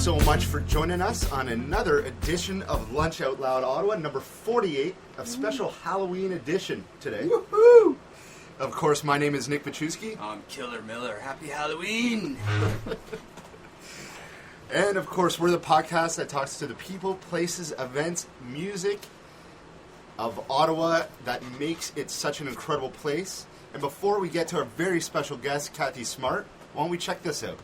so much for joining us on another edition of Lunch Out Loud Ottawa, number 48, a special Halloween edition today. Woohoo! Of course, my name is Nick Pachuski. I'm Killer Miller. Happy Halloween! And of course, we're the podcast that talks to the people, places, events, music of Ottawa that makes it such an incredible place. And before we get to our very special guest, Kathy Smart, why don't we check this out?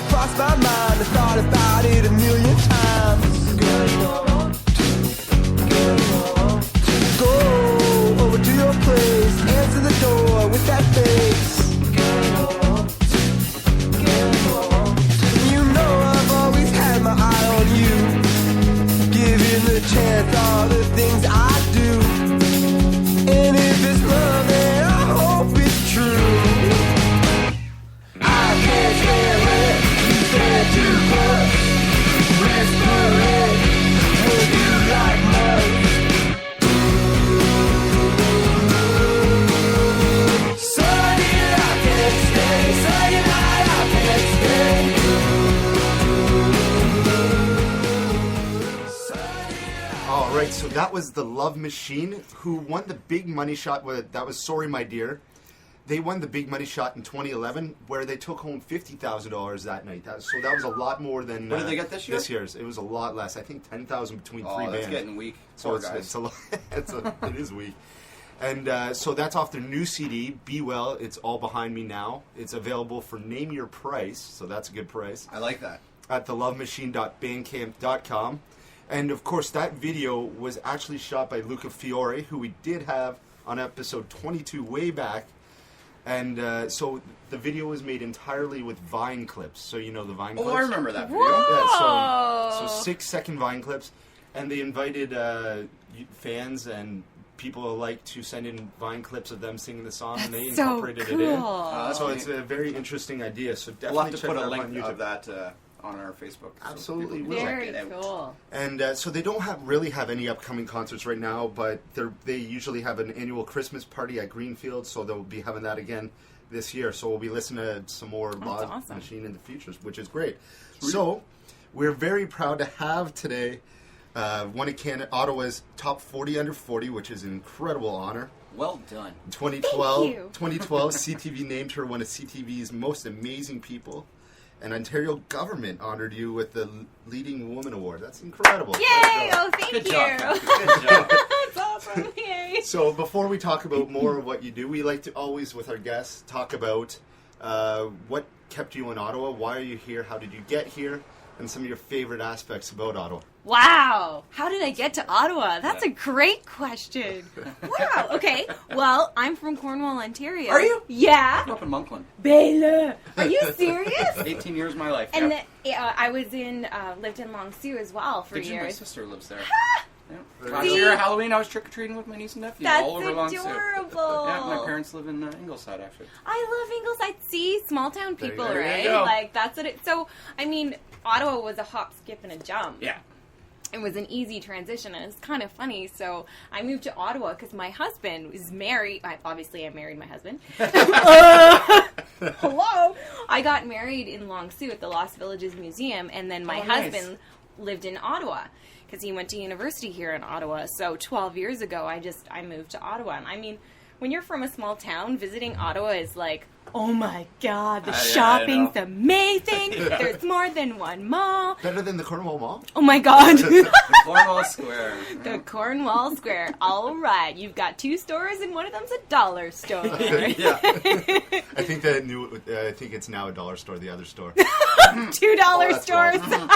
Crossed my mind, I thought about it a million times. Girl, you know I want to go over to your place, answer the door with that face. Girl, you know I want to. You know I've always had my eye on you, giving the chance all the things I do. And if it's love, then I hope it's true. I can't stand it. Too close, whispering, would you like most? Sunny, I can't stay. Sunny night, I can't stay. All right, so that was the Love Machine, who won the big money shot. That was Sorry My Dear. They won the big money shot in 2011, where they took home $50,000 that night. So that was a lot more than. What did they get this year? This year's, it was a lot less. I think 10,000 between three bands. Oh, that's getting weak. So it's a lot. It is weak. And so that's off their new CD, Be Well. It's All Behind Me Now. It's available for Name Your Price, so that's a good price. I like that. At thelovemachine.bandcamp.com. And of course, that video was actually shot by Luca Fiore, who we did have on episode 22 way back. And so the video was made entirely with Vine clips. So you know the Vine clips? Oh, I remember that video. Yeah, so 6-second Vine clips. And they invited fans and people alike to send in Vine clips of them singing the song. And they incorporated it in. So it's a very interesting idea. So definitely we'll have to check put it a out link on YouTube. of that on our Facebook. So Absolutely people will. can Very check it out. cool. And so they don't really have any upcoming concerts right now, but they usually have an annual Christmas party at Greenfield, so they'll be having that again this year. So we'll be listening to some more Live Machine in the future, which is great. Sweet. So we're very proud to have today one of Ottawa's top 40 under 40, which is an incredible honor. Well done. In 2012, Thank you. 2012, CTV named her one of CTV's most amazing people. And Ontario government honored you with the Leading Woman Award. That's incredible. Yay! Oh, thank Good you. job, Kathy. Good job. That's awesome. Yay. So before we talk about more of what you do, we like to always, with our guests, talk about what kept you in Ottawa, why are you here, how did you get here, and some of your favorite aspects about Ottawa. Wow. How did I get to Ottawa? That's a great question. Wow. Okay. Well, I'm from Cornwall, Ontario. Are you? Yeah. I grew up in Monkland. Baylor. Are you serious? 18 years of my life. And Yep. I was lived in Long Sault as well for Did you? My years. sister lives there. Yep. Very Last good. year at Halloween, I was trick-or-treating with my niece and nephew That's all over Long Sault. adorable. Yeah, my parents live in Ingleside, actually. I love Ingleside. See, small town There you people, go. There you right? go. Like that's what it. So I mean, Ottawa was a hop, skip, and a jump. Yeah. It was an easy transition, and it's kind of funny. So I moved to Ottawa because my husband was married. Obviously, I married my husband. Hello. I got married in Long Sault at the Lost Villages Museum, and then my husband lived in Ottawa because he went to university here in Ottawa. So 12 years ago, I moved to Ottawa. And I mean, when you're from a small town, visiting Ottawa is like, oh my God, the shopping's amazing. There's more than one mall. Better than the Cornwall Mall? Oh my God. The Cornwall Square. The Cornwall Square. All right. You've got 2 stores, and one of them's a dollar store. Yeah. I think I think it's now a dollar store, the other store. $2 stores. A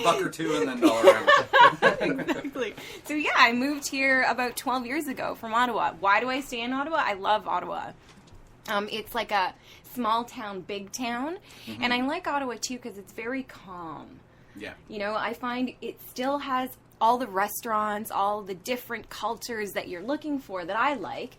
buck or two and then $1. Exactly. So yeah, I moved here about 12 years ago from Ottawa. Why do I stay in Ottawa? I love Ottawa. It's like a small town, big town. Mm-hmm. And I like Ottawa too because it's very calm. Yeah. You know, I find it still has all the restaurants, all the different cultures that you're looking for that I like.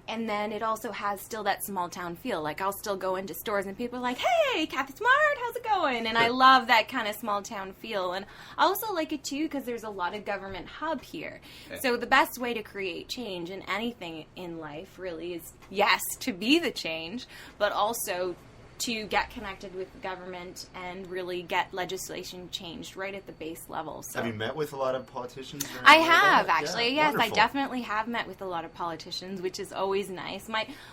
And then it also has still that small town feel. Like, I'll still go into stores and people are like, hey, Kathy Smart, how's it going? And I love that kind of small town feel. And I also like it, too, because there's a lot of government hub here. Okay. So the best way to create change in anything in life, really, is, yes, to be the change, but also to get connected with the government and really get legislation changed right at the base level. So, have you met with a lot of politicians? I have, actually. Yeah, yes, wonderful. I definitely have met with a lot of politicians, which is always nice.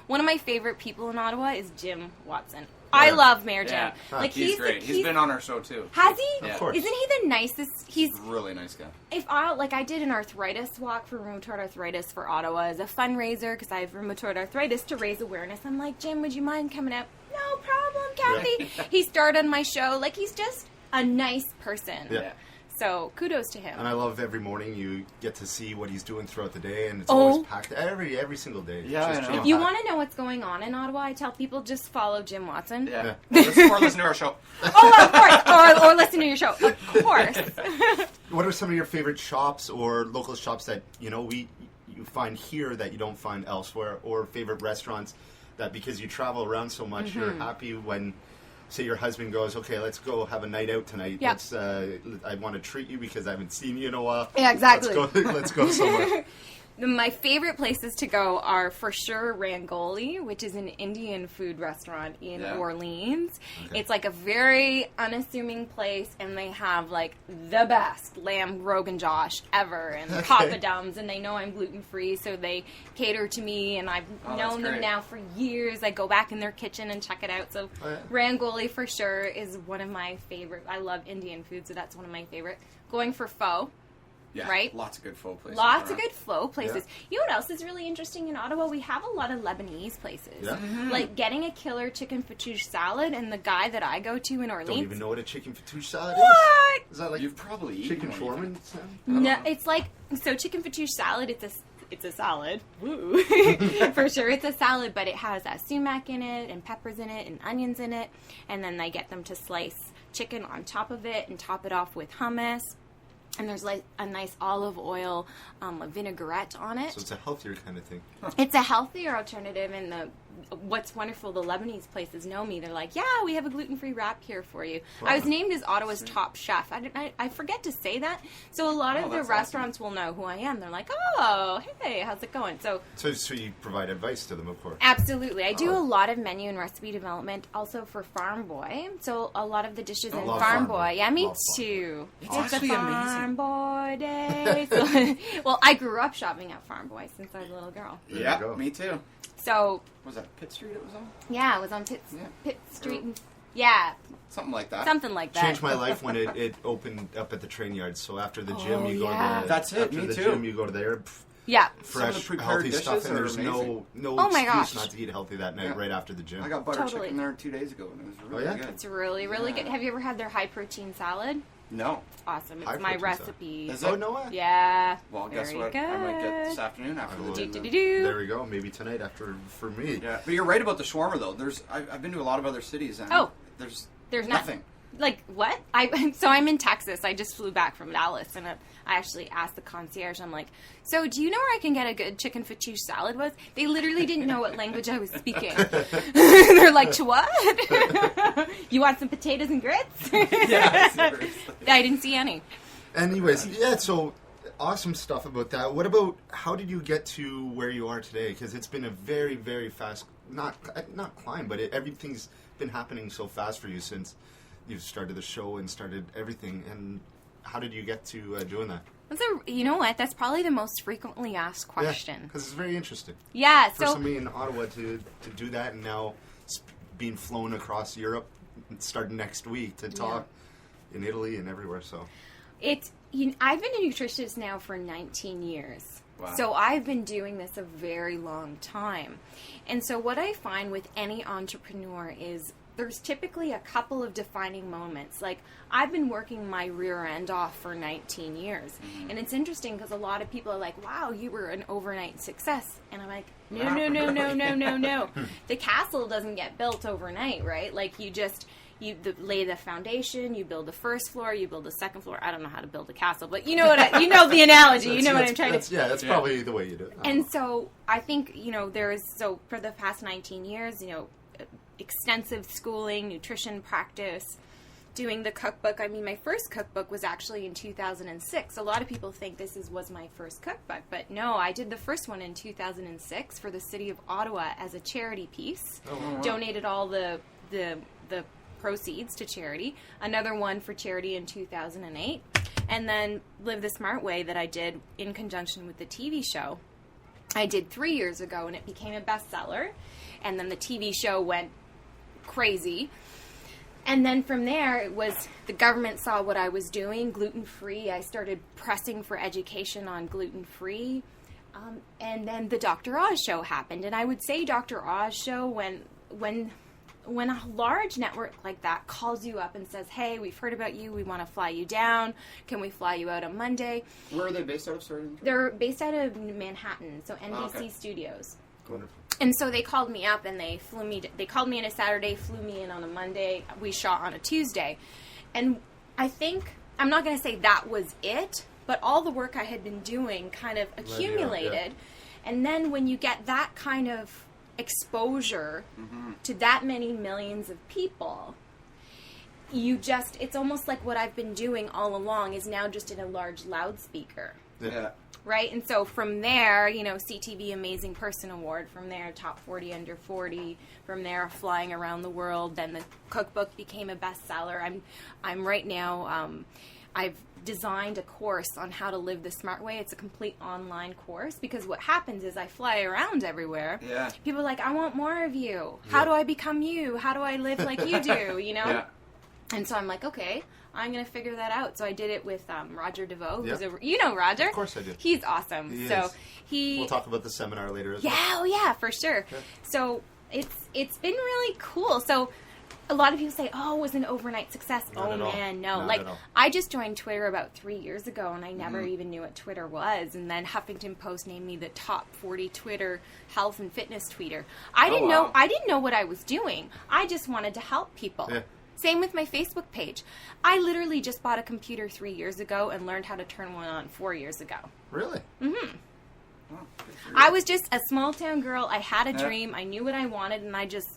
One of my favorite people in Ottawa is Jim Watson. Yeah. I love Mayor Jim. Yeah. Like, he's great. He's been on our show, too. Has he? Yeah. Of course. Isn't he the nicest? He's a really nice guy. I did an arthritis walk for rheumatoid arthritis for Ottawa as a fundraiser because I have rheumatoid arthritis to raise awareness. I'm like, Jim, would you mind coming out? No problem, Kathy. He starred on my show. Like, he's just a nice person. Yeah. So, kudos to him. And I love every morning you get to see what he's doing throughout the day, and it's always packed every single day. Yeah, I know. If you want to know what's going on in Ottawa, I tell people just follow Jim Watson. Yeah. Or listen to our show. Oh, of course. Or listen to your show. Of course. What are some of your favorite shops or local shops that, you find here that you don't find elsewhere, or favorite restaurants that, because you travel around so much, you're happy when, say, your husband goes, okay, let's go have a night out tonight. Yeah. I want to treat you because I haven't seen you in a while. Yeah, exactly. Let's go somewhere. My favorite places to go are for sure Rangoli, which is an Indian food restaurant in Orleans. Okay. It's like a very unassuming place, and they have like the best lamb Rogan Josh ever, and papadums, and they know I'm gluten-free, so they cater to me, and I've known them now for years. I go back in their kitchen and check it out. So Rangoli for sure is one of my favorite. I love Indian food, so that's one of my favorite. Going for pho. Yeah, right? Lots of good pho places. Lots of good pho places. Yeah. You know what else is really interesting in Ottawa? We have a lot of Lebanese places. Yeah. Mm-hmm. Like getting a killer chicken fattoush salad, and the guy that I go to in Orleans... Don't even know what a chicken fattoush salad is. What? Is that like You've probably chicken shawarma? No, it's like... So chicken fattoush salad, it's a salad. Woo. For sure, it's a salad, but it has sumac in it, and peppers in it, and onions in it, and then they get them to slice chicken on top of it and top it off with hummus. And there's like a nice olive oil vinaigrette on it. So it's a healthier kind of thing. It's a healthier alternative, and what's wonderful, the Lebanese places know me. They're like, yeah, we have a gluten-free wrap here for you. Wow. I was named as Ottawa's top chef. I forget to say that. So a lot of the restaurants will know who I am. They're like, oh, hey, how's it going? So you provide advice to them, of course. Absolutely. I do a lot of menu and recipe development also for Farm Boy. So a lot of the dishes in Farm Boy. Yeah, me too. It's actually amazing. Farm Boy Day. So, well, I grew up shopping at Farm Boy since I was a little girl. Yeah, me too. So... Was that Pitt Street it was on? Yeah, it was on Pitt Street. Something like that. Something like that. Changed my life when it opened up at the train yard. So after the gym, you go to the... That's it, after me the too. Gym, you go to there. Yeah. Fresh, healthy stuff, and there's no excuse not to eat healthy that night right after the gym. I got butter chicken there 2 days ago, and it was really good. It's really, really good. Have you ever had their high-protein salad? No. It's awesome. It's my recipe. Is it? Oh, no way. Yeah. Well, guess what? I might get this afternoon after the gym. There we go. Maybe tonight for me. Yeah. But you're right about the shawarma, though. I've been to a lot of other cities, and there's nothing. Like, what? So I'm in Texas. I just flew back from Dallas, and I actually asked the concierge, I'm like, so do you know where I can get a good chicken fattoush salad was? They literally didn't know what language I was speaking. They're like, to what? You want some potatoes and grits? Yeah, seriously. I didn't see any. Anyways, so awesome stuff about that. What about, how did you get to where you are today? Because it's been a very, very fast, not climb, but everything's been happening so fast for you since you've started the show and started everything. And how did you get to doing that? You know what? That's probably the most frequently asked question. Because it's very interesting. Yeah. For somebody in Ottawa to do that, and now being flown across Europe, starting next week to talk in Italy and everywhere. So I've been a nutritionist now for 19 years. Wow. So I've been doing this a very long time. And so what I find with any entrepreneur is there's typically a couple of defining moments. Like, I've been working my rear end off for 19 years. Mm-hmm. And it's interesting because a lot of people are like, wow, you were an overnight success. And I'm like, No. The castle doesn't get built overnight, right? Like, you lay the foundation, you build the first floor, you build the second floor. I don't know how to build a castle, but you know what? You know the analogy. You know what I'm trying to. Yeah, that's probably the way you do it. And so I think for the past 19 years, extensive schooling, nutrition practice, doing the cookbook. I mean, my first cookbook was actually in 2006. A lot of people think this was my first cookbook, but no, I did the first one in 2006 for the city of Ottawa as a charity piece. Oh, wow. Donated all the proceeds to charity. Another one for charity in 2008. And then Live the Smart Way that I did in conjunction with the TV show. I did 3 years ago, and it became a bestseller. And then the TV show went crazy. And then from there, it was the government saw what I was doing, gluten-free. I started pressing for education on gluten-free. And then the Dr. Oz show happened. And I would say Dr. Oz show when a large network like that calls you up and says, hey, we've heard about you, we want to fly you down, can we fly you out on Monday? Where are they based out of? Sorry? They're based out of Manhattan, so NBC Studios. Wonderful. And so they called me up and they called me in a Saturday, flew me in on a Monday, we shot on a Tuesday. And I think, I'm not going to say that was it, but all the work I had been doing kind of accumulated. And then when you get that kind of exposure to that many millions of people, it's almost like what I've been doing all along is now just in a large loudspeaker. Yeah. Right? And so from there, CTV Amazing Person Award, from there, Top 40 Under 40, from there, flying around the world, then the cookbook became a bestseller. I'm right now, I've designed a course on how to live the smart way. It's a complete online course because what happens is I fly around everywhere. Yeah. People are like, I want more of you. How do I become you? How do I live like you do? Yeah. And so I'm like, okay, I'm going to figure that out. So I did it with Roger DeVoe. Who's Roger? Of course I do. He's awesome. We'll talk about the seminar later as well. Oh yeah, for sure. Yeah. So it's been really cool. So a lot of people say, oh, it was an overnight success. No. Like, I just joined Twitter about 3 years ago, and I never even knew what Twitter was. And then Huffington Post named me the top 40 Twitter health and fitness tweeter. I didn't know what I was doing. I just wanted to help people. Yeah. Same with my Facebook page. I literally just bought a computer 3 years ago and learned how to turn one on 4 years ago. Really? Mm-hmm. Oh, I was just a small town girl. I had a dream. I knew what I wanted, and I just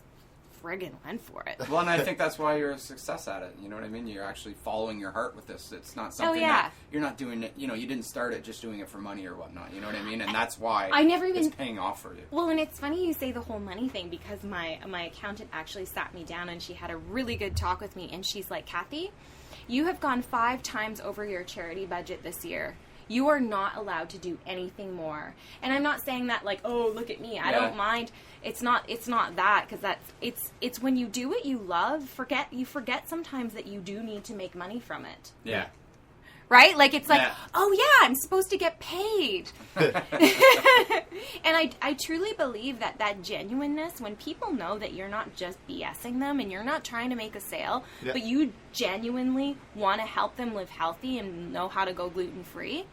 friggin' went for it. Well, and I think that's why you're a success at it. You know what I mean? You're actually following your heart with this. It's not something that you're not doing it. You didn't start it just doing it for money or whatnot. You know what I mean? And that's why it's paying off for you. Well, and it's funny you say the whole money thing because my accountant actually sat me down and she had a really good talk with me. And she's like, Kathy, you have gone 5 times over your charity budget this year. You are not allowed to do anything more. And I'm not saying that like, oh, look at me. I don't mind. It's not that because it's when you do what you love, you forget sometimes that you do need to make money from it. Yeah. Right? Like it's like, oh yeah, I'm supposed to get paid. And I truly believe that genuineness, when people know that you're not just BSing them and you're not trying to make a sale, but you genuinely want to help them live healthy and know how to go gluten-free.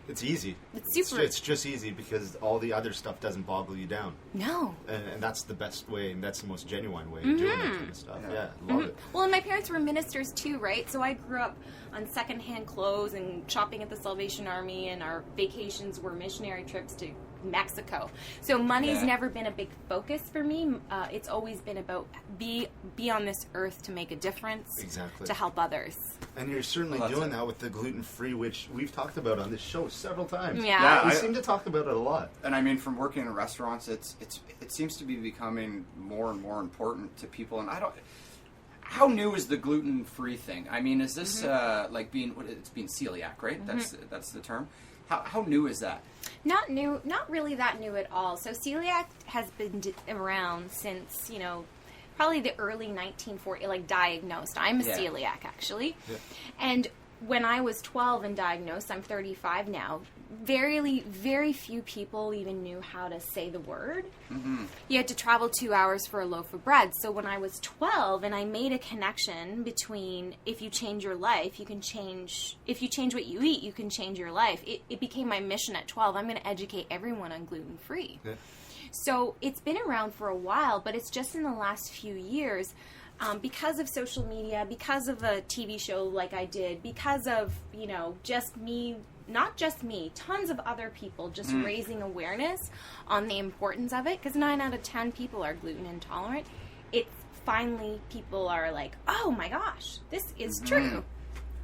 It's easy. It's super. It's just easy because all the other stuff doesn't boggle you down. No. And that's the best way, and that's the most genuine way of doing that kind of stuff. Yeah, love it. Well, and my parents were ministers too, right? So I grew up on secondhand clothes and shopping at the Salvation Army, and our vacations were missionary trips to Mexico. So money's never been a big focus for me. It's always been about be on this earth to make a difference, to help others. And you're certainly doing that with the gluten-free, which we've talked about on this show several times. Yeah, we seem to talk about it a lot. And I mean, from working in restaurants, it seems to be becoming more and more important to people. And how new is the gluten-free thing? I mean, is this like being celiac, right? That's the term. How new is that? Not new, not really that new at all. So celiac has been around since, probably the early 1940s, like diagnosed. I'm a celiac, actually. Yeah. And when I was 12 and diagnosed, I'm 35 now, very few people even knew how to say the word. Mm-hmm. You had to travel 2 hours for a loaf of bread. So when I was 12 and I made a connection between if you change your life, if you change what you eat, you can change your life. It became my mission at 12. I'm going to educate everyone on gluten-free. Yeah. So it's been around for a while, but it's just in the last few years, because of social media, because of a TV show like I did, because of, just me, not just me, tons of other people just raising awareness on the importance of it, because 9 out of 10 people are gluten intolerant. It's finally people are like, oh my gosh, this is true.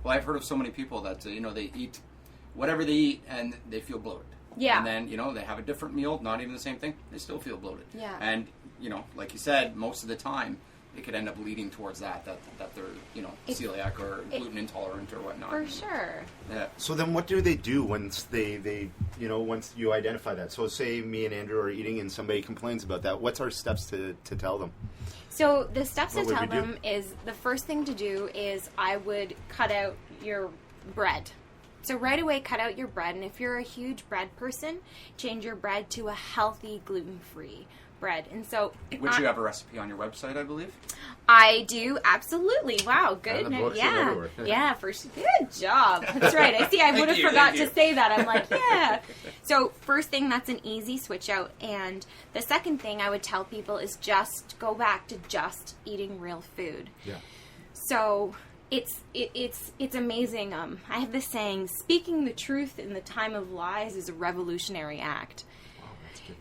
Well, I've heard of so many people that, they eat whatever they eat and they feel bloated. Yeah. And then, they have a different meal, not even the same thing, they still feel bloated. Yeah. And, like you said, most of the time, it could end up leading towards that they're, celiac or gluten intolerant or whatnot. For sure. Yeah. So then what do they do once they once you identify that? So say me and Andrew are eating and somebody complains about that. What's our steps to tell them? So the steps to What would tell we do? them is, the first thing to do is I would cut out your bread. So right away, cut out your bread. And if you're a huge bread person, change your bread to a healthy gluten-free bread. And so, Which you have a recipe on your website, I believe. I do, absolutely. Wow, good. the books are everywhere. Yeah, good job. That's right. I see. I would have forgot to say that. I'm like, yeah. So first thing, that's an easy switch out. And the second thing I would tell people is just go back to just eating real food. Yeah. So it's amazing. I have this saying: speaking the truth in the time of lies is a revolutionary act.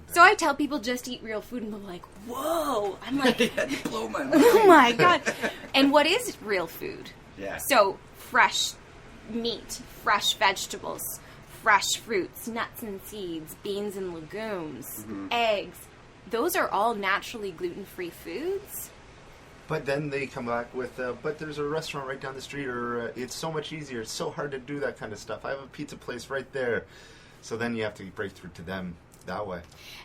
So I tell people just eat real food, and they're like, whoa. I'm like, You blow my mind. oh my God. And what is real food? Yeah. So fresh meat, fresh vegetables, fresh fruits, nuts and seeds, beans and legumes, eggs. Those are all naturally gluten-free foods. But then they come back with, but there's a restaurant right down the street, or it's so much easier. It's so hard to do that kind of stuff. I have a pizza place right there. So then you have to break through to them that way.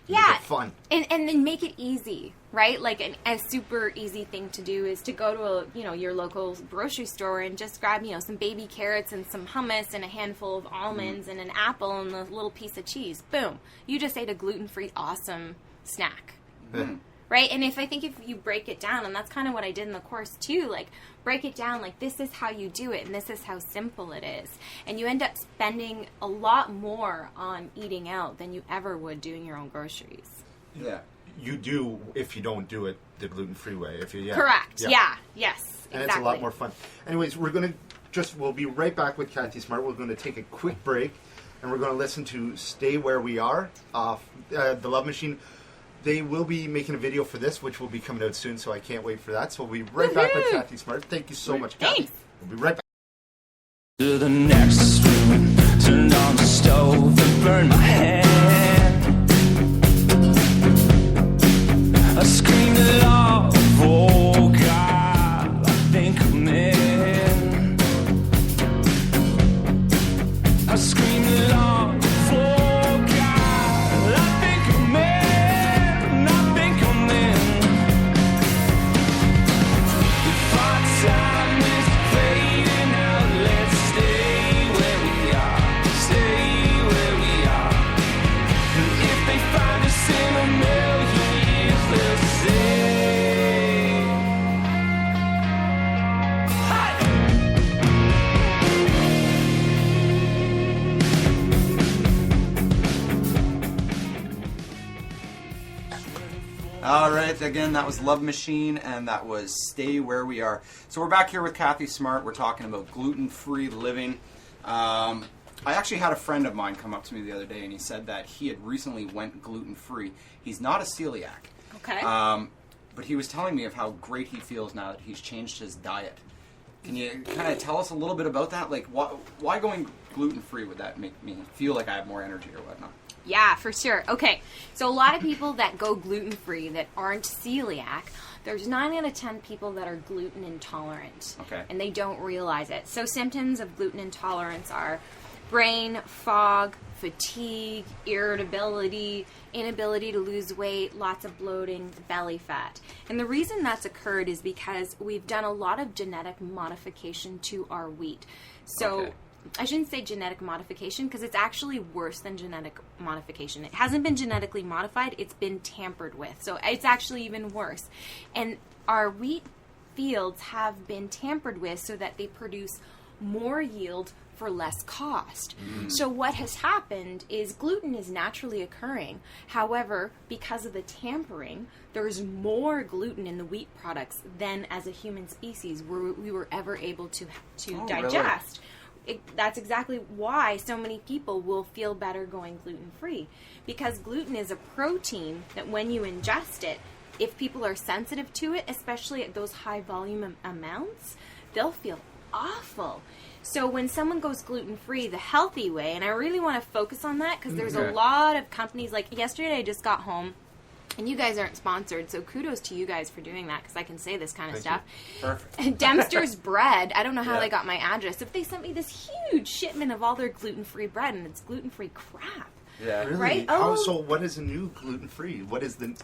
Yeah. Make it fun. And then make it easy, right? Like a super easy thing to do is to go to your local grocery store and just grab, some baby carrots and some hummus and a handful of almonds and an apple and a little piece of cheese. Boom. You just ate a gluten-free awesome snack. Right? And if you break it down, and that's kind of what I did in the course too, like break it down, like this is how you do it and this is how simple it is. And you end up spending a lot more on eating out than you ever would doing your own groceries. Yeah. You do if you don't do it the gluten-free way. Correct. Yeah. Yes. And exactly. it's a lot more fun. Anyways, we'll be right back with Kathy Smart. We're going to take a quick break, and we're going to listen to Stay Where We Are off The Love Machine. They will be making a video for this, which will be coming out soon, so I can't wait for that. So we'll be right back with Kathy Smart. Thank you so much, Kathy. Thanks. We'll be right back. To the next room, turned on the stove and burned my hand. I screamed at love, oh God, I think I'm in. I screamed at love, oh God, I think I'm in, I think I'm in. If our time is fading out, let's stay where we are, stay where we are. And if they find us in a million years, they'll say, All right, again, that was Love Machine, and that was Stay Where We Are. So we're back here with Kathy Smart. We're talking about gluten-free living. I actually had a friend of mine come up to me the other day, and he said that he had recently went gluten-free. He's not a celiac. Okay. But he was telling me of how great he feels now that he's changed his diet. Can you kind of tell us a little bit about that? Like, why going gluten-free would that make me feel like I have more energy or whatnot? Yeah, for sure. Okay, so a lot of people that go gluten-free that aren't celiac, there's 9 out of 10 people that are gluten intolerant. Okay. And they don't realize it. So symptoms of gluten intolerance are brain fog, fatigue, irritability, inability to lose weight, lots of bloating, belly fat. And the reason that's occurred is because we've done a lot of genetic modification to our wheat. So Okay. I shouldn't say genetic modification because it's actually worse than genetic modification. It hasn't been genetically modified, it's been tampered with. So it's actually even worse. And our wheat fields have been tampered with so that they produce more yield for less cost. So what has happened is gluten is naturally occurring. However, because of the tampering, there's more gluten in the wheat products than as a human species we were ever able to digest. That's exactly why so many people will feel better going gluten-free. Because gluten is a protein that when you ingest it, if people are sensitive to it, especially at those high volume amounts, they'll feel awful. So when someone goes gluten-free the healthy way, and I really want to focus on that because there's a lot of companies, like yesterday I just got home, and you guys aren't sponsored, so kudos to you guys for doing that because I can say this kind of stuff. Perfect. Dempster's Bread, I don't know how they got my address. If they sent me this huge shipment of all their gluten-free bread, and it's gluten-free crap. Yeah. Really? Right? How, Oh. so what is a new gluten-free? What is the...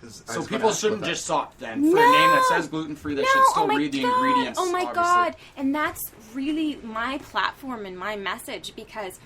So people shouldn't just stop then for a name that says gluten-free. They should still read the ingredients. Oh my obviously. God! And that's really my platform and my message because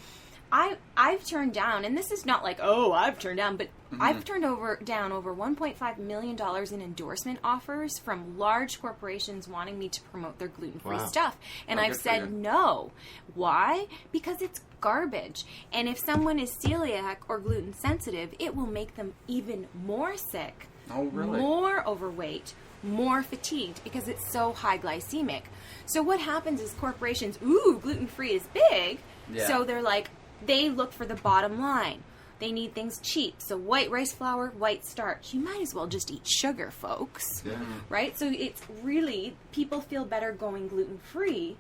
I've turned down, and this is not like I've turned down, but I've turned down over $1.5 million in endorsement offers from large corporations wanting me to promote their gluten-free stuff, and I've said no. Why? Because it's garbage. And if someone is celiac or gluten sensitive, it will make them even more sick. Oh, really? More overweight, more fatigued because it's so high glycemic. So what happens is corporations, gluten-free is big. Yeah. So they're like, they look for the bottom line. They need things cheap. So white rice flour, white starch. You might as well just eat sugar, folks. Yeah. Right? So it's really, people feel better going gluten-free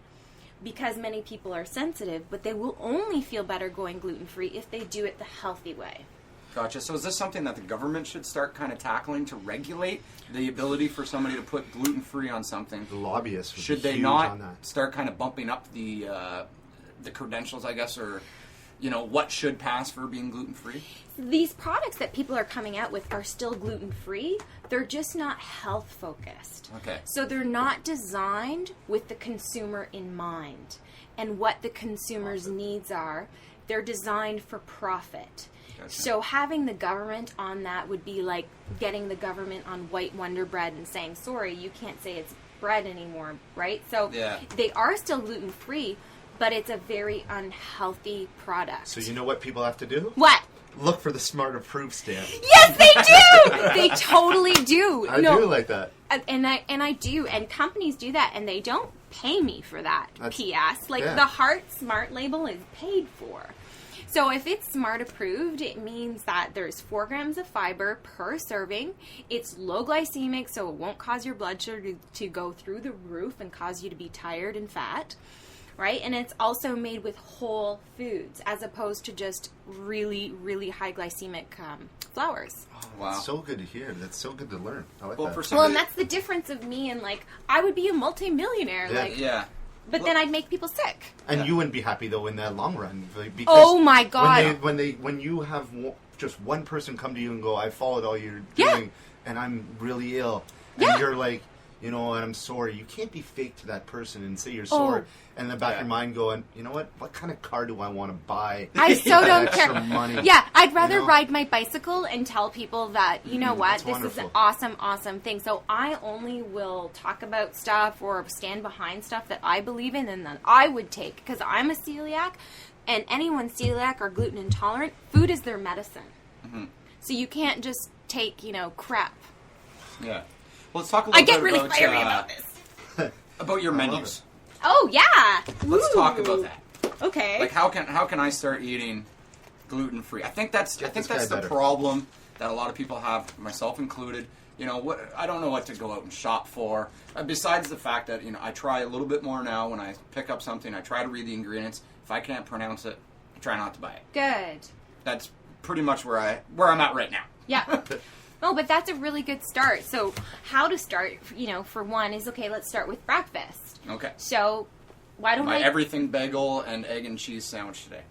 because many people are sensitive, but they will only feel better going gluten-free if they do it the healthy way. Gotcha. So is this something that the government should start kind of tackling to regulate the ability for somebody to put gluten-free on something? The lobbyists would Should be they huge not on that. start kind of bumping up the credentials, I guess, or what should pass for being gluten-free? These products that people are coming out with are still gluten-free. They're just not health-focused. Okay. So they're not designed with the consumer in mind and what the consumer's needs are. They're designed for profit. Gotcha. So having the government on that would be like getting the government on white Wonder Bread and saying, sorry, you can't say it's bread anymore, right? So they are still gluten-free, but it's a very unhealthy product. So you know what people have to do? What? Look for the Smart Approved stamp. Yes, they do! They totally do. I do like that. And I do. And companies do that, and they don't pay me for that, PS. Like, the Heart Smart label is paid for. So if it's Smart Approved, it means that there's 4 grams of fiber per serving. It's low glycemic, so it won't cause your blood sugar to go through the roof and cause you to be tired and fat. Right? And it's also made with whole foods as opposed to just really, really high glycemic flours. Oh, wow. That's so good to hear. That's so good to learn. I like that. Well, and that's the difference of me and, like, I would be a multimillionaire. But then I'd make people sick. And you wouldn't be happy, though, in the long run. Because oh, my God. When you have just one person come to you and go, I followed all you're doing, and I'm really ill. And you're like, you know what, I'm sorry. You can't be fake to that person and say you're sorry. And in the back of your mind going, you know what kind of car do I want to buy? I so don't care. Money? Yeah, I'd rather ride my bicycle and tell people that, you know what, this wonderful. is an awesome, awesome thing. So I only will talk about stuff or stand behind stuff that I believe in and that I would take. Because I'm a celiac, and anyone celiac or gluten intolerant, food is their medicine. Mm-hmm. So you can't just take, crap. Yeah. Well, let's talk a little bit I get really fiery about this. About your menus. Oh, yeah. Let's talk about that. Okay. Like, how can I start eating gluten-free? I think that's the problem that a lot of people have, myself included. I don't know what to go out and shop for. Besides the fact that, I try a little bit more now when I pick up something. I try to read the ingredients. If I can't pronounce it, I try not to buy it. Good. That's pretty much where I'm at right now. Yeah. Oh, but that's a really good start. So how to start, for one is, okay, let's start with breakfast. Okay. So why don't My everything bagel and egg and cheese sandwich today.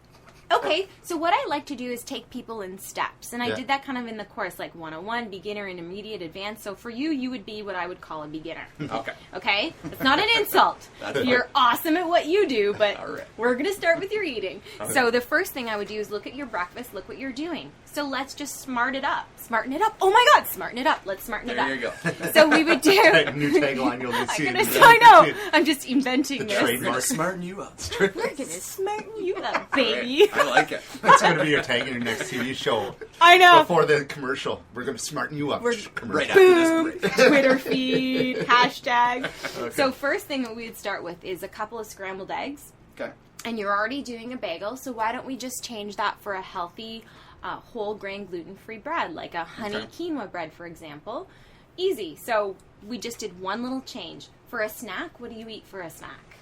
Okay, so what I like to do is take people in steps. And I did that kind of in the course, like 101, beginner, intermediate, advanced. So for you would be what I would call a beginner. Okay. Okay? It's not an insult. You're awesome at what you do, but we're going to start with your eating. Okay. So the first thing I would do is look at your breakfast, look what you're doing. So let's just smarten it up. Smarten it up. Oh my God, smarten it up. Let's smarten it up. There you go. So we would do... New tagline you'll see. I know. I'm just inventing this. We're going to smarten you up. We're going to smarten you up, baby. I like it. That's going to be your tag in your next TV show. I know. Before the commercial. We're going to smarten you up. Right Boom. after this break. Twitter feed, hashtag. Okay. So first thing that we would start with is a couple of scrambled eggs. Okay. And you're already doing a bagel, so why don't we just change that for a healthy, whole grain gluten-free bread, like a honey quinoa bread, for example. Easy. So we just did one little change. For a snack, what do you eat for a snack?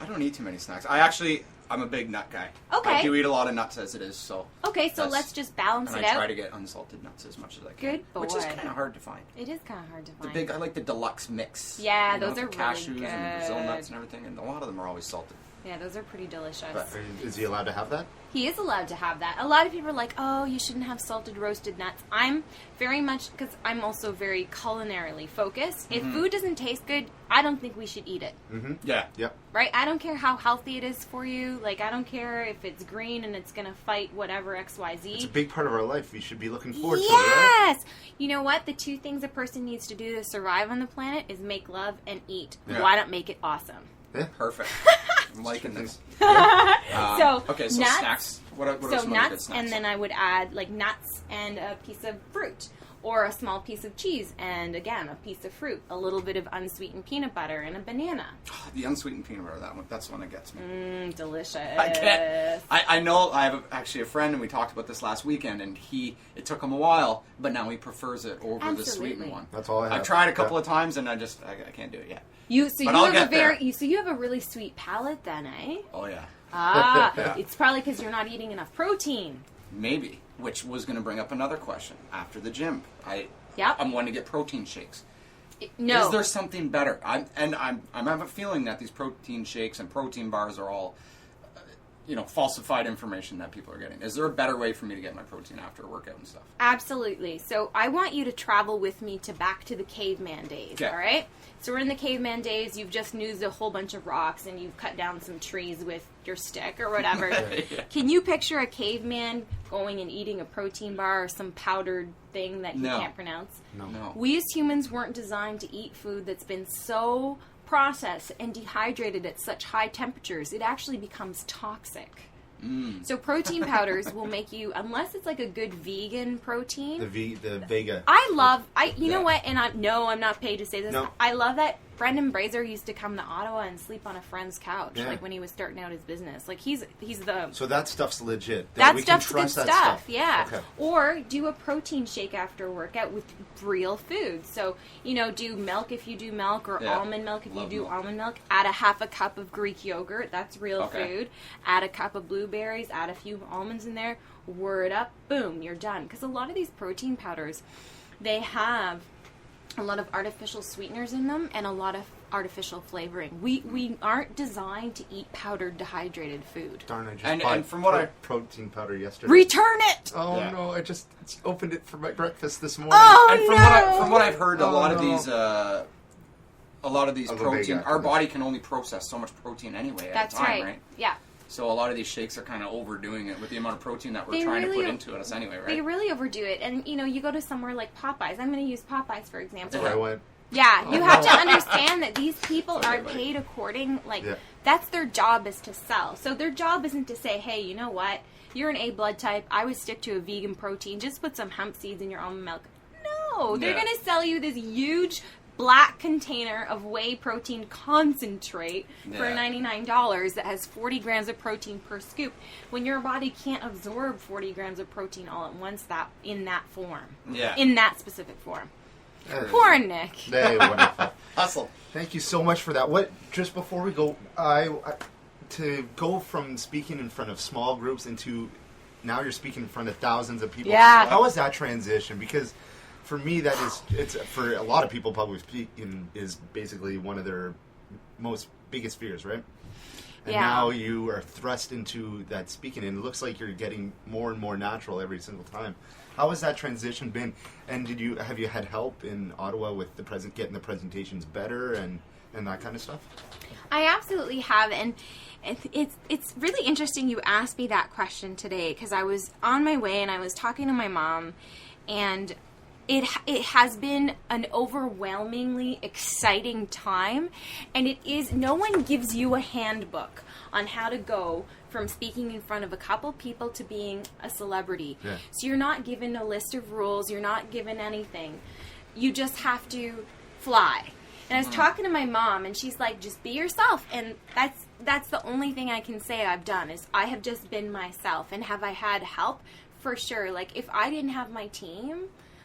I don't eat too many snacks. I'm a big nut guy. Okay. I do eat a lot of nuts as it is, so. Okay, so let's just balance it out. And I try to get unsalted nuts as much as I can. Good boy. Which is kind of hard to find. It is kind of hard to find. I like the deluxe mix. Yeah, those are the cashews really good. and Brazil nuts and everything, and a lot of them are always salted. Yeah, those are pretty delicious. But is he allowed to have that? He is allowed to have that. A lot of people are like, oh, you shouldn't have salted roasted nuts. I'm very much, because I'm also very culinarily focused. If food doesn't taste good, I don't think we should eat it. Mm-hmm. Yeah. Yep. Right? I don't care how healthy it is for you. Like, I don't care if it's green and it's going to fight whatever XYZ. It's a big part of our life. We should be looking forward to it, Yes! You know what? The two things a person needs to do to survive on the planet is make love and eat. Yeah. Why not make it awesome? Yeah. Perfect. I'm liking this. So nuts, snacks. What are So some nuts, other good snacks? and then I would add like nuts and a piece of fruit, or a small piece of cheese, and again a piece of fruit, a little bit of unsweetened peanut butter, and a banana. The unsweetened peanut butter, that's the one that gets me. Delicious. I can't. I know. I have actually a friend, and we talked about this last weekend, and it took him a while, but now he prefers it over the sweetened one. That's all I have. I've tried a couple of times, and I can't do it yet. You I'll have get you have a really sweet palate then, eh? Oh yeah. Ah, it's probably because you're not eating enough protein. Maybe, which was going to bring up another question after the gym. Yep. I'm wanting to get protein shakes. No. Is there something better? I have a feeling that these protein shakes and protein bars are all, falsified information that people are getting. Is there a better way for me to get my protein after a workout and stuff? Absolutely. So I want you to travel with me back to the caveman days, Okay. all right? So we're in the caveman days. You've just snoozed a whole bunch of rocks and you've cut down some trees with your stick or whatever. Yeah. Can you picture a caveman going and eating a protein bar or some powdered thing that he can't pronounce? No. We as humans weren't designed to eat food that's been so processed and dehydrated at such high temperatures, it actually becomes toxic. So protein powders will make you, unless it's like a good vegan protein. The Vega. You know what, and I'm not paid to say this. No. I love that Brendan Brazier used to come to Ottawa and sleep on a friend's couch, Yeah. like when he was starting out his business. Like he's the... So that stuff's legit. That we stuff's can good trust that stuff, yeah. Okay. Or do a protein shake after a workout with real food. So, do milk if you do milk, or almond milk if you do almond milk. Add a half a cup of Greek yogurt. That's real food. Add a cup of blueberries. Add a few almonds in there. Whir it up. Boom, you're done. Because a lot of these protein powders, they have a lot of artificial sweeteners in them and a lot of artificial flavoring. We aren't designed to eat powdered, dehydrated food. Darn, I just and from what protein powder yesterday. Return it! Oh Yeah. no, I just opened it for my breakfast this morning. Oh, And from what I've heard, a lot of these I'll go protein, Vega our after body can only process so much protein anyway at a time, right? Yeah. So a lot of these shakes are kind of overdoing it with the amount of protein that we're trying to put into us anyway, right? They really overdo it. And, you go to somewhere like Popeyes. I'm going to use Popeyes, for example. That's where I went. Yeah, you have to understand that these people are paid according, that's their job, is to sell. So their job isn't to say, hey, you know what? You're an A blood type. I would stick to a vegan protein. Just put some hemp seeds in your almond milk. No, they're going to sell you this huge black container of whey protein concentrate for $99 that has 40 grams of protein per scoop, when your body can't absorb 40 grams of protein all at once in that form. Yeah. In that specific form. Poor Nick. Hey, wonderful. Hustle. Thank you so much for that. Just before we go, to go from speaking in front of small groups into now you're speaking in front of thousands of people. Yeah. How was that transition? Because for me, it's for a lot of people, public speaking is basically one of their biggest fears, right? And now you are thrust into that speaking, and it looks like you're getting more and more natural every single time. How has that transition been? And have you had help in Ottawa with getting the presentations better and that kind of stuff? I absolutely have, and it's really interesting you asked me that question today, because I was on my way and I was talking to my mom, and it has been an overwhelmingly exciting time, and it is, no one gives you a handbook on how to go from speaking in front of a couple people to being a celebrity. Yeah. So you're not given a list of rules, you're not given anything. You just have to fly. And I was talking to my mom, and she's like, just be yourself. And that's the only thing I can say I've done, is I have just been myself. And have I had help? For sure. Like, if I didn't have my team,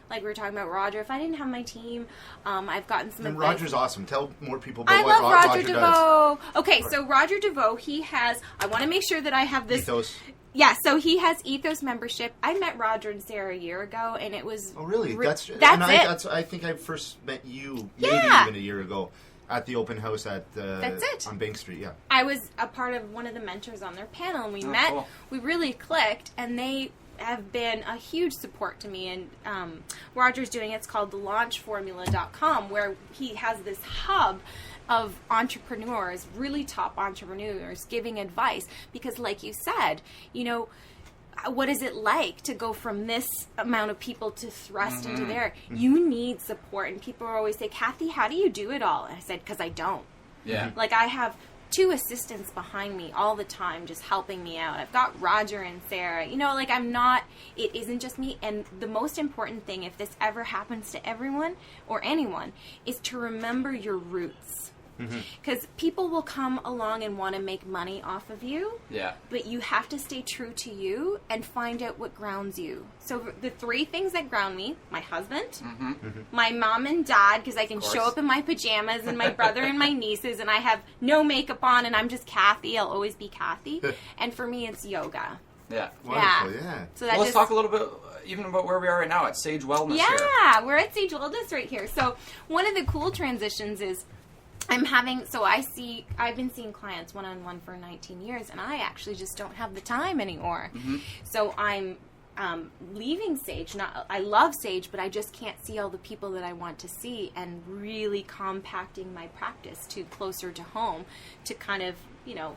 like we were talking about Roger, if I didn't have my team, I've gotten some advice. Roger's awesome. Tell more people about I what love Roger DeVoe. does. Okay, so Roger DeVoe, he has, I want to make sure that I have this. Ethos. Yeah, so he has Ethos membership. I met Roger and Sarah a year ago, and it was... Oh, really? That's it. I think I first met you maybe even a year ago at the open house That's it. on Bank Street, yeah. I was a part of one of the mentors on their panel, and we met. Cool. We really clicked, and they have been a huge support to me. And Roger's doing, it's called thelaunchformula.com, where he has this hub of entrepreneurs, really top entrepreneurs, giving advice. Because like you said, you know, what is it like to go from this amount of people to thrust into there? You need support. And people always say, Kathy, how do you do it all? And I said, because I don't. Yeah. Like, I have 2 assistants behind me all the time just helping me out. I've got Roger and Sarah. You know, like, it isn't just me. And the most important thing, if this ever happens to everyone or anyone, is to remember your roots. Because people will come along and want to make money off of you. Yeah. But you have to stay true to you and find out what grounds you. So the 3 things that ground me: my husband, my mom and dad, because I can show up in my pajamas, and my brother and my nieces, and I have no makeup on, and I'm just Kathy. I'll always be Kathy. And for me, it's yoga. Yeah. Wonderful, yeah. So that Let's talk a little bit even about where we are right now at Sage Wellness here. Yeah, we're at Sage Wellness right here. So one of the cool transitions is I've been seeing clients one-on-one for 19 years, and I actually just don't have the time anymore. So I'm leaving Sage. I love Sage, but I just can't see all the people that I want to see, and really compacting my practice to closer to home to kind of, you know,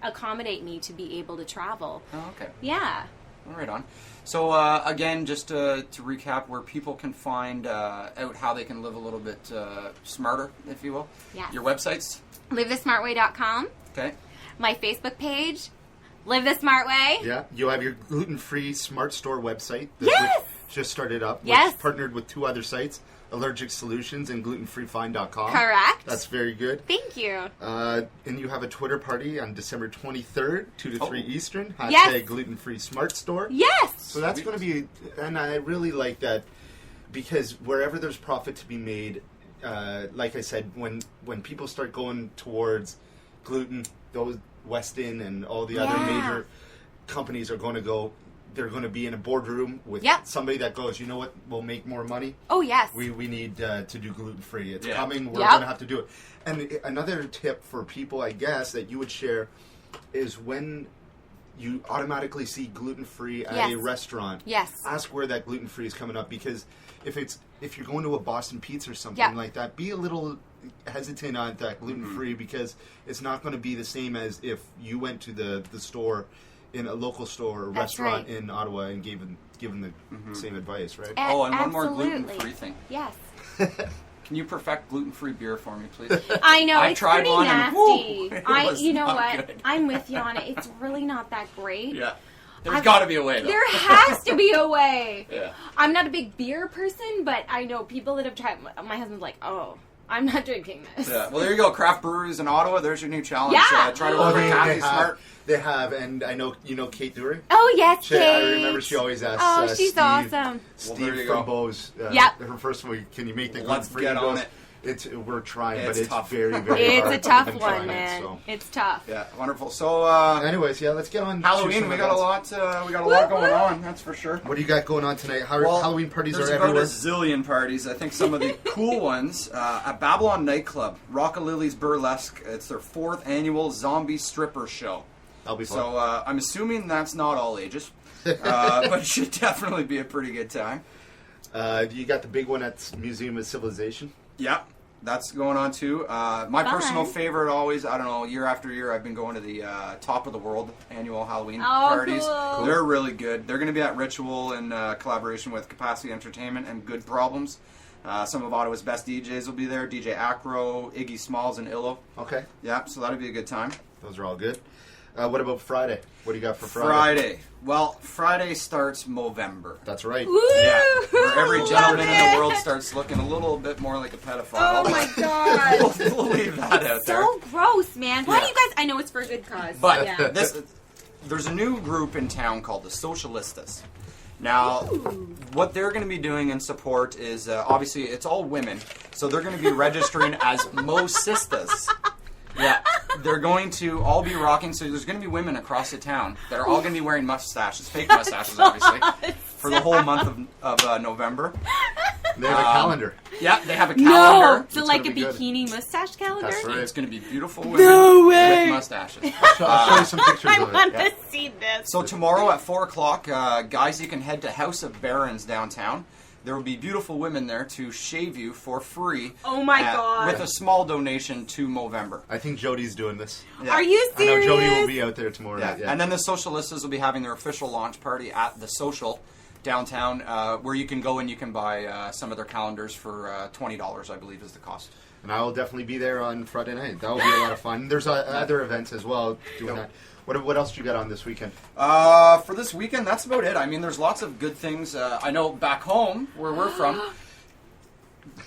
accommodate me to be able to travel. Oh, okay. Yeah. Right on. So, again, just to recap, where people can find out how they can live a little bit smarter, if you will. Yes. Your websites? LiveTheSmartWay.com. Okay. My Facebook page, Live the Smart Way. Yeah, you have your gluten-free smart store website. Yes! Which just started up. Yes. Which partnered with 2 other sites, Allergic Solutions and glutenfreefine.com. Correct. That's very good. Thank you. And you have a Twitter party on December 23rd, 2 to 3 Eastern. Yes. Hashtag Gluten-Free Smart Store. Yes! So that's going to be, and I really like that, because wherever there's profit to be made, like I said, when people start going towards gluten, those Weston and all the other major companies are going to go, they're going to be in a boardroom with somebody that goes, you know what, we'll make more money. Oh, yes. We need to do gluten-free. It's coming. We're Yep. going to have to do it. And another tip for people, I guess, that you would share is when you automatically see gluten-free at a restaurant, ask where that gluten-free is coming up, because if you're going to a Boston Pizza or something like that, be a little hesitant on that gluten-free, because it's not going to be the same as if you went to the store in a local store or restaurant in Ottawa and given the same advice, right? And one absolutely. more gluten-free thing. Yes. Can you perfect gluten-free beer for me, please? I know, I've it's tried pretty one nasty. and, You know not what? good. I'm with you on it. It's really not that great. Yeah. There's got to be a way, though. There has to be a way. Yeah. I'm not a big beer person, but I know people that have tried. My husband's like, oh, I'm not drinking this. Yeah. Well, there you go. Craft breweries in Ottawa. There's your new challenge. Yeah. Try to work with Kathy Smart. They have, and I know you know Kate Dury. Oh, yes, Kate. I remember she always asks. Oh, she's Steve, awesome. Steve Well, there you from go. Bose. Her first one. Can you make the Let's gluten-free? get on it. We're trying, It's but it's tough. very, very It's hard. a tough We've been one, trying man. It, so. It's tough. Yeah, wonderful. So, anyways, let's get on. Halloween. to We some got a events. lot. We got a lot going on. That's for sure. What do you got going on tonight? Well, Halloween parties there's are about everywhere. a zillion parties. I think some of the cool ones at Babylon Nightclub, Rockalili's Burlesque. It's their 4th annual zombie stripper show. I'll be fun. So I'm assuming that's not all ages, but it should definitely be a pretty good time. You got the big one at Museum of Civilization. Yeah, that's going on too. My Fun. personal favorite always, I don't know, year after year I've been going to the Top of the World annual Halloween parties. Cool. They're really good. They're going to be at Ritual in collaboration with Capacity Entertainment and Good Problems. Some of Ottawa's best DJs will be there. DJ Acro, Iggy Smalls, and Illo. Okay. Yeah, so that'll be a good time. Those are all good. What about Friday? What do you got for Friday? Well, Friday starts Movember. That's right. Woo! Yeah, where every Love gentleman in it. the world starts looking a little bit more like a pedophile. Oh my god. We'll leave that out there. So gross, man. Why do Yeah. you guys? I know it's for a good cause. But yeah. there's a new group in town called the Socialistas. Now, what they're going to be doing in support is, obviously, it's all women, so they're going to be registering as Mo-Sistas. Yeah, they're going to all be rocking, so there's going to be women across the town that are all going to be wearing mustaches, fake mustaches, obviously, for the whole month of November. They have a calendar. Yeah, they have a No, calendar. so It's like a gonna be good. bikini mustache calendar. That's right. It's going to be beautiful women No way. with mustaches. I'll show you some pictures I of want it. Yeah. to see this. So tomorrow at 4 o'clock, guys, you can head to House of Barons downtown. There will be beautiful women there to shave you for free. Oh my God. With a small donation to Movember. I think Jody's doing this. Yeah. Are you I know serious? Jody will be out there tomorrow Yeah. night. Yeah. And then the Socialistas will be having their official launch party at the Social downtown, where you can go and you can buy some of their calendars for $20, I believe, is the cost. And I will definitely be there on Friday night. That will be a lot of fun. There's other events as well doing that. What else do you got on this weekend? For this weekend, that's about it. I mean, there's lots of good things. I know back home, where we're from,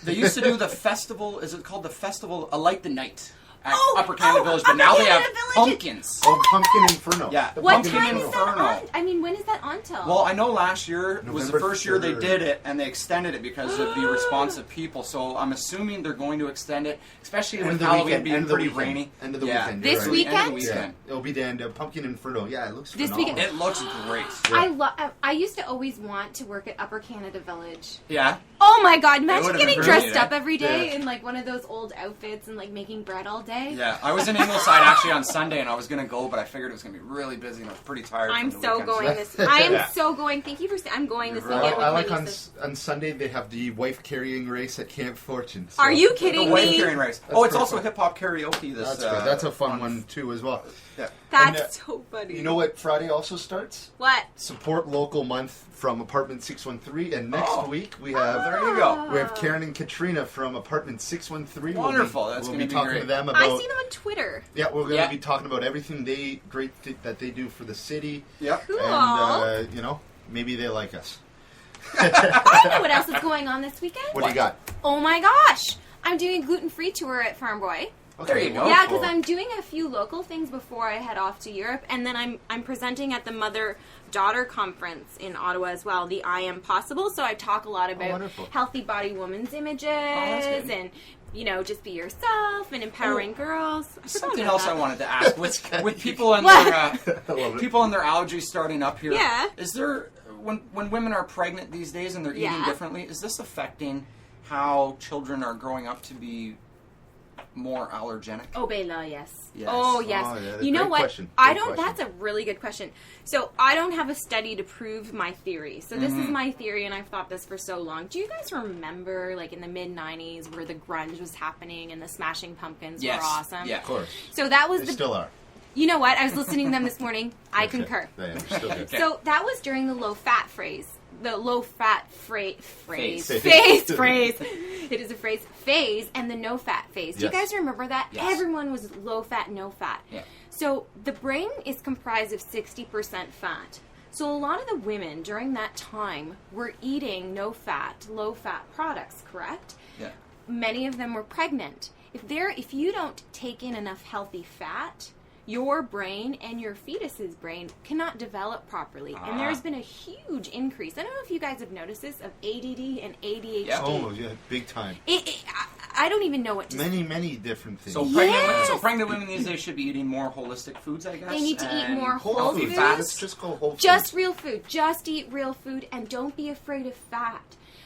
they used to do the festival, is it called the Festival Alight the Night? At Upper Canada Village, but Upper now they have Canada Village. pumpkins. Oh, Pumpkin Inferno. Yeah, the What Pumpkin time is that Inferno. on? I mean, when is that on till? Well, I know last year was the November first year they 3rd. did it, and they extended it because of the response of people. So I'm assuming they're going to extend it, especially End with of the Halloween weekend, being end of the pretty weekend. rainy. End of the Yeah. weekend. This you're right. weekend? End of the Yeah, weekend. it'll be the end of Pumpkin Inferno. Yeah, it looks This phenomenal. weekend. It looks great. I used to always want to work at Upper Canada Village. Yeah. Oh my god, imagine would've getting been dressed brilliant, up every day Yeah. in like one of those old outfits and like making bread all day. Yeah, I was in Ingleside actually on Sunday, and I was going to go, but I figured it was going to be really busy, and I was pretty tired. I'm from the so weekend. going this. I am Yeah. so going. Thank you for saying. I'm going this You're weekend with I my like on nieces. Sunday they have the wife carrying race at Camp Fortune. So Are you The kidding wave me? carrying race. That's Oh, it's pretty also fun. hip hop karaoke. This That's a fun one too as well. Yeah. That's And, so funny. You know what Friday also starts? What? Support Local Month from Apartment 613, and next Oh. week we have There you go. we have Karen and Katrina from Apartment 613. Wonderful. That's We'll gonna be be talking great. to them I about. see them on Twitter. Yeah, we're going to Yeah. be talking about everything that they do for the city, Yep. Cool. and maybe they like us. I know what else is going on this weekend. What do you got? Oh my gosh! I'm doing a gluten-free tour at Farm Boy. There you go. Yeah, because I'm doing a few local things before I head off to Europe, and then I'm presenting at the Mother-Daughter Conference in Ottawa as well, the I Am Possible. So I talk a lot about wonderful. healthy body women's images that's good. and just be yourself and empowering girls. I forgot Something about else that. I wanted to ask with people and What? their I love it. people and their allergies starting up here. Yeah. Is there when women are pregnant these days and they're eating Yeah. differently? Is this affecting how children are growing up to be more allergenic? Oh, Bela, yes. Yes. Oh, yes. Oh, yeah, You know great what? question. I Great don't. question. That's a really good question. So I don't have a study to prove my theory. So this is my theory, and I've thought this for so long. Do you guys remember, like in the mid '90s, where the grunge was happening and the Smashing Pumpkins Yes. were awesome? Yeah. Of course, So that was they the. still are. You know what? I was listening to them this morning. I Okay. concur. They are still good. Okay. So that was during the low-fat phrase. The low-fat phrase. Phase. Phrase. It is a phrase. Phase and the no-fat phase. Do you Yes. guys remember that? Yes. Everyone was low-fat, no-fat. Yeah. So the brain is comprised of 60% fat. So a lot of the women during that time were eating no-fat, low-fat products, correct? Yeah. Many of them were pregnant. If you don't take in enough healthy fat, your brain and your fetus's brain cannot develop properly. And there's been a huge increase. I don't know if you guys have noticed this, of ADD and ADHD. Yeah. Oh yeah, big time. I don't even know what to say. Many different things. So Yes. pregnant women these days should be eating more holistic foods, I guess. They need to eat and more whole healthy foods. fats. Let's just go whole Just foods. real food. Just eat real food and don't be afraid of fat.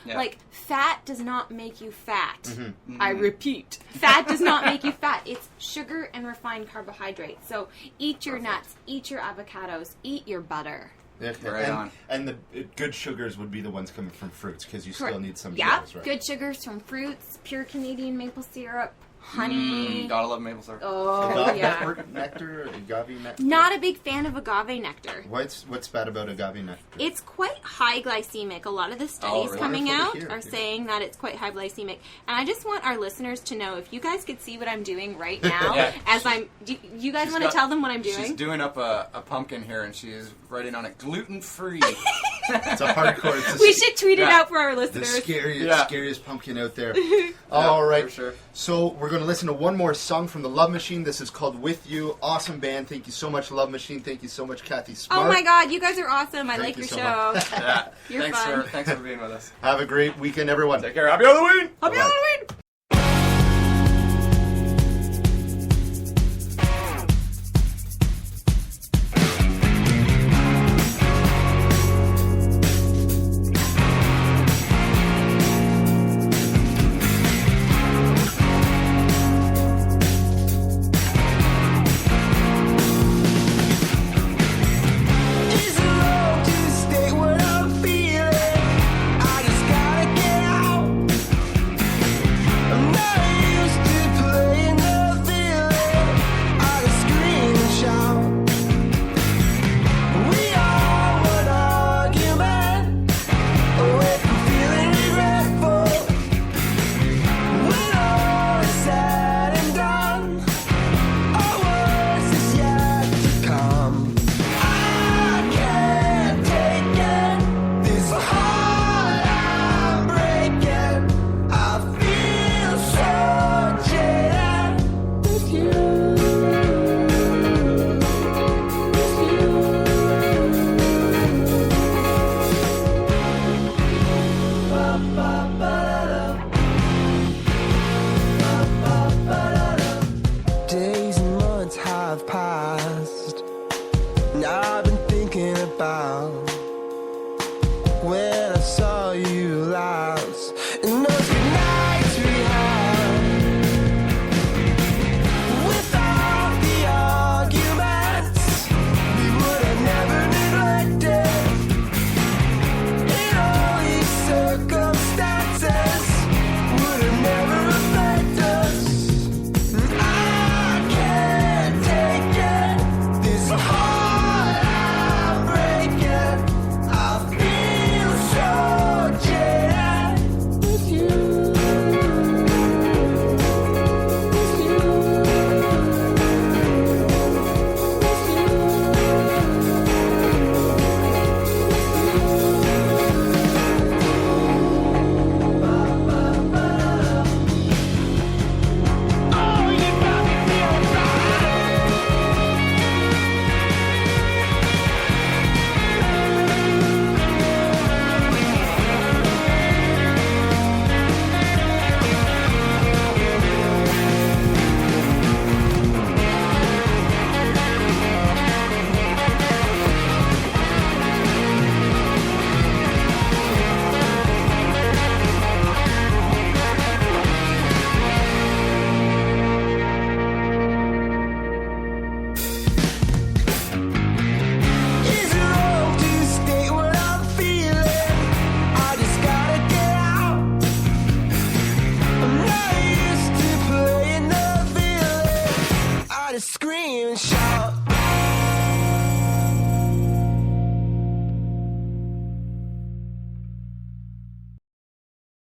Yeah. Like, fat does not make you fat. Mm-hmm. I repeat, fat does not make you fat. It's sugar and refined carbohydrates. So eat your nuts, eat your avocados, eat your butter. Okay. Right on. And the good sugars would be the ones coming from fruits because you still need some Yeah, sugars, right? good sugars from fruits, pure Canadian maple syrup, honey. Gotta love maple syrup. Oh, Agave yeah. nectar, agave nectar. Not a big fan of agave nectar. What's bad about agave nectar? It's quite high glycemic. A lot of the studies really? coming Wonderful out to hear. are saying that it's quite high glycemic. And I just want our listeners to know, if you guys could see what I'm doing right now, Yeah. as I'm... Do you guys want to tell them what I'm doing? She's doing up a pumpkin here, and she's writing on it, gluten-free. It's a hardcore. It's We should tweet it Yeah. out for our the listeners. scariest pumpkin out there. All right. For sure. So we're going to listen to one more song from the Love Machine. This is called With You. Awesome band. Thank you so much, Love Machine. Thank you so much, Kathy Smart. Oh my God, you guys are awesome. I Thank like you your so show. much. Yeah. You're thanks fun. for being with us. Have a great weekend, everyone. Take care. Happy Halloween! Happy Bye-bye. Halloween!